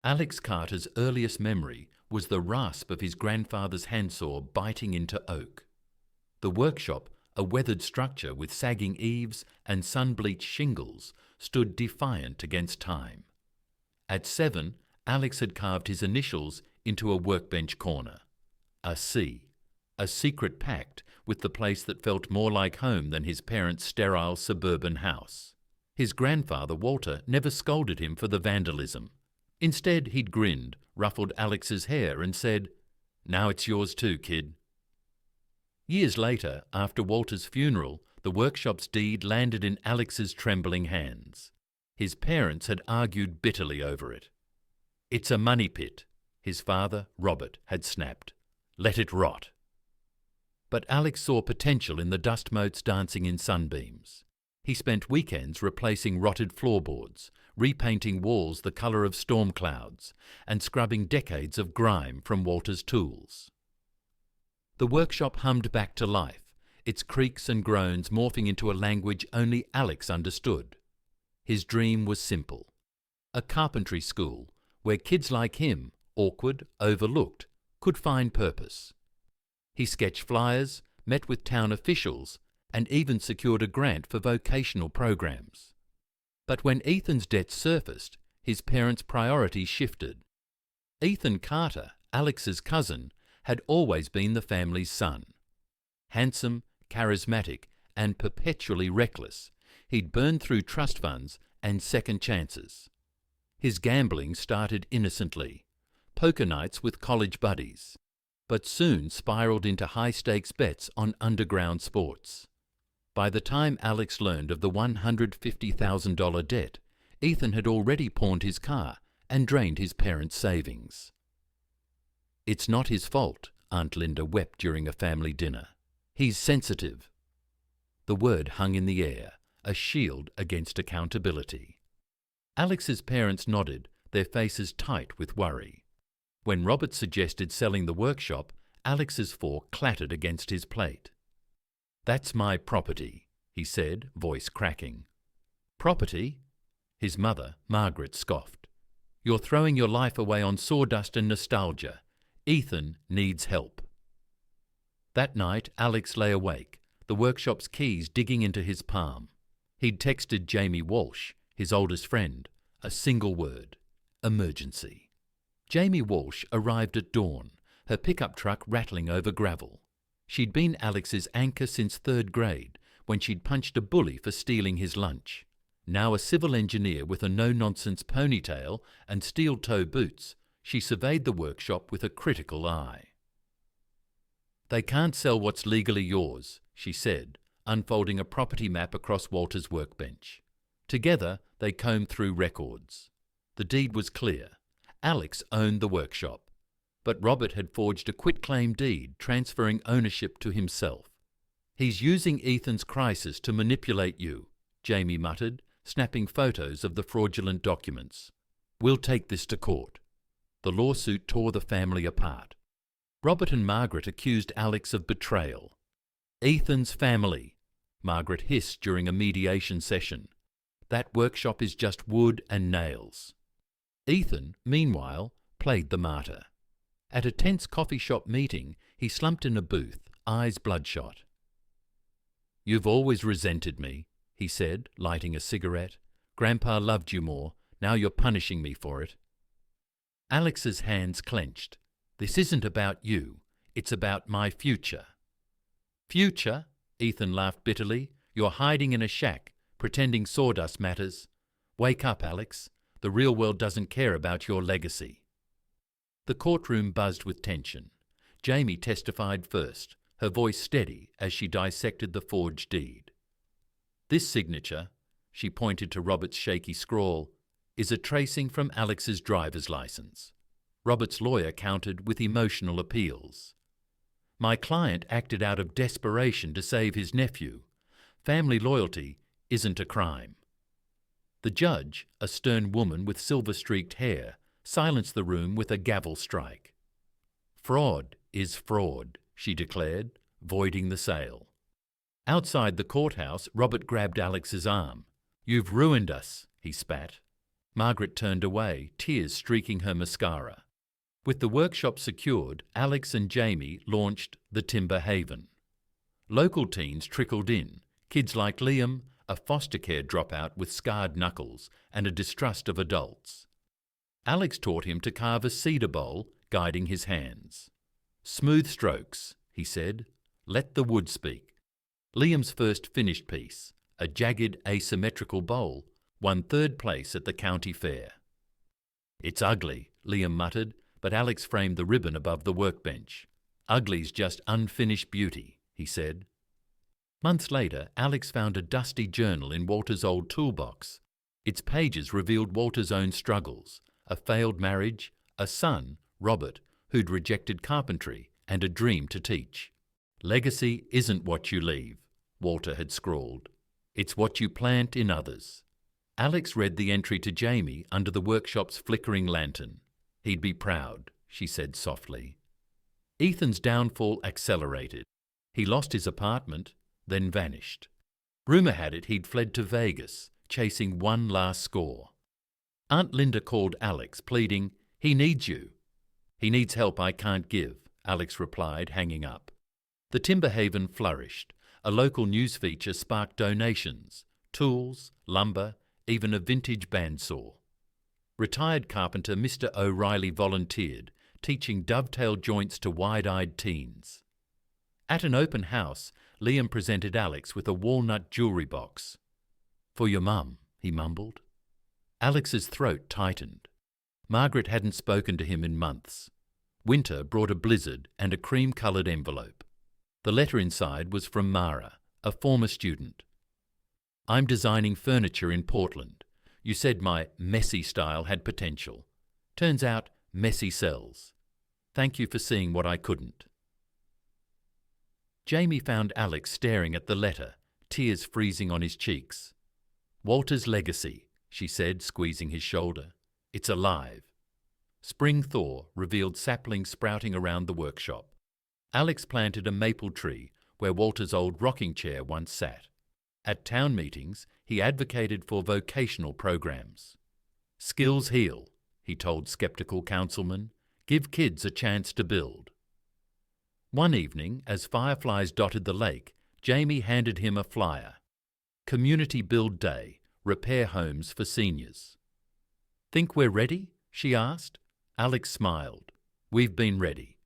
Alex Carter's earliest memory was the rasp of his grandfather's handsaw biting into oak. The workshop, a weathered structure with sagging eaves and sun-bleached shingles, stood defiant against time. At 7, Alex had carved his initials into a workbench corner. A C, a secret pact with the place that felt more like home than his parents' sterile suburban house. His grandfather, Walter, never scolded him for the vandalism. Instead, he'd grinned, ruffled Alex's hair and said, "Now it's yours too, kid." Years later, after Walter's funeral, the workshop's deed landed in Alex's trembling hands. His parents had argued bitterly over it. "It's a money pit," his father, Robert, had snapped. "Let it rot." But Alex saw potential in the dust motes dancing in sunbeams. He spent weekends replacing rotted floorboards, repainting walls the colour of storm clouds, and scrubbing decades of grime from Walter's tools. The workshop hummed back to life, its creaks and groans morphing into a language only Alex understood. His dream was simple: a carpentry school where kids like him, awkward, overlooked, could find purpose. He sketched flyers, met with town officials, and even secured a grant for vocational programs. But when Ethan's debts surfaced, his parents' priorities shifted. Ethan Carter, Alex's cousin, had always been the family's son. Handsome, charismatic, and perpetually reckless, he'd burned through trust funds and second chances. His gambling started innocently, poker nights with college buddies, but soon spiraled into high-stakes bets on underground sports. By the time Alex learned of the $150,000 debt, Ethan had already pawned his car and drained his parents' savings. "It's not his fault," Aunt Linda wept during a family dinner. "He's sensitive." The word hung in the air, a shield against accountability. Alex's parents nodded, their faces tight with worry. When Robert suggested selling the workshop, Alex's fork clattered against his plate. "That's my property," he said, voice cracking. "Property?" His mother, Margaret, scoffed. "You're throwing your life away on sawdust and nostalgia. Ethan needs help." That night, Alex lay awake, the workshop's keys digging into his palm. He'd texted Jamie Walsh, his oldest friend, a single word: emergency. Jamie Walsh arrived at dawn, her pickup truck rattling over gravel. She'd been Alex's anchor since 3rd grade, when she'd punched a bully for stealing his lunch. Now a civil engineer with a no-nonsense ponytail and steel-toe boots, she surveyed the workshop with a critical eye. "They can't sell what's legally yours," she said, unfolding a property map across Walter's workbench. Together, they combed through records. The deed was clear. Alex owned the workshop. But Robert had forged a quitclaim deed transferring ownership to himself. "He's using Ethan's crisis to manipulate you," Jamie muttered, snapping photos of the fraudulent documents. "We'll take this to court." The lawsuit tore the family apart. Robert and Margaret accused Alex of betrayal. "Ethan's family," Margaret hissed during a mediation session. "That workshop is just wood and nails." Ethan, meanwhile, played the martyr. At a tense coffee shop meeting, he slumped in a booth, eyes bloodshot. "You've always resented me," he said, lighting a cigarette. "Grandpa loved you more. Now you're punishing me for it." Alex's hands clenched. "This isn't about you. It's about my future." "Future?" Ethan laughed bitterly. "You're hiding in a shack, pretending sawdust matters. Wake up, Alex. The real world doesn't care about your legacy." The courtroom buzzed with tension. Jamie testified first, her voice steady as she dissected the forged deed. "This signature," she pointed to Robert's shaky scrawl, "is a tracing from Alex's driver's license." Robert's lawyer countered with emotional appeals. "My client acted out of desperation to save his nephew. Family loyalty isn't a crime." The judge, a stern woman with silver-streaked hair, silenced the room with a gavel strike. "Fraud is fraud," she declared, voiding the sale. Outside the courthouse, Robert grabbed Alex's arm. "You've ruined us," he spat. Margaret turned away, tears streaking her mascara. With the workshop secured, Alex and Jamie launched the Timber Haven. Local teens trickled in, kids like Liam, a foster care dropout with scarred knuckles and a distrust of adults. Alex taught him to carve a cedar bowl, guiding his hands. "Smooth strokes," he said. "Let the wood speak." Liam's first finished piece, a jagged asymmetrical bowl, won third place at the county fair. "It's ugly," Liam muttered, but Alex framed the ribbon above the workbench. "Ugly's just unfinished beauty," he said. Months later, Alex found a dusty journal in Walter's old toolbox. Its pages revealed Walter's own struggles, a failed marriage, a son, Robert, who'd rejected carpentry, and a dream to teach. "Legacy isn't what you leave," Walter had scrawled. "It's what you plant in others." Alex read the entry to Jamie under the workshop's flickering lantern. "He'd be proud," she said softly. Ethan's downfall accelerated. He lost his apartment, then vanished. Rumour had it he'd fled to Vegas, chasing one last score. Aunt Linda called Alex, pleading, "He needs you." "He needs help I can't give," Alex replied, hanging up. The Timber Haven flourished. A local news feature sparked donations, tools, lumber, even a vintage bandsaw. Retired carpenter Mr. O'Reilly volunteered, teaching dovetail joints to wide-eyed teens. At an open house, Liam presented Alex with a walnut jewellery box. "For your mum," he mumbled. Alex's throat tightened. Margaret hadn't spoken to him in months. Winter brought a blizzard and a cream-coloured envelope. The letter inside was from Mara, a former student. "I'm designing furniture in Portland. You said my messy style had potential. Turns out messy sells. Thank you for seeing what I couldn't." Jamie found Alex staring at the letter, tears freezing on his cheeks. "Walter's legacy," she said, squeezing his shoulder. "It's alive." Spring thaw revealed saplings sprouting around the workshop. Alex planted a maple tree where Walter's old rocking chair once sat. At town meetings, he advocated for vocational programs. "Skills heal," he told sceptical councilmen. "Give kids a chance to build." One evening, as fireflies dotted the lake, Jamie handed him a flyer. "Community Build Day, repair homes for seniors." "Think we're ready?" she asked. Alex smiled. "We've been ready."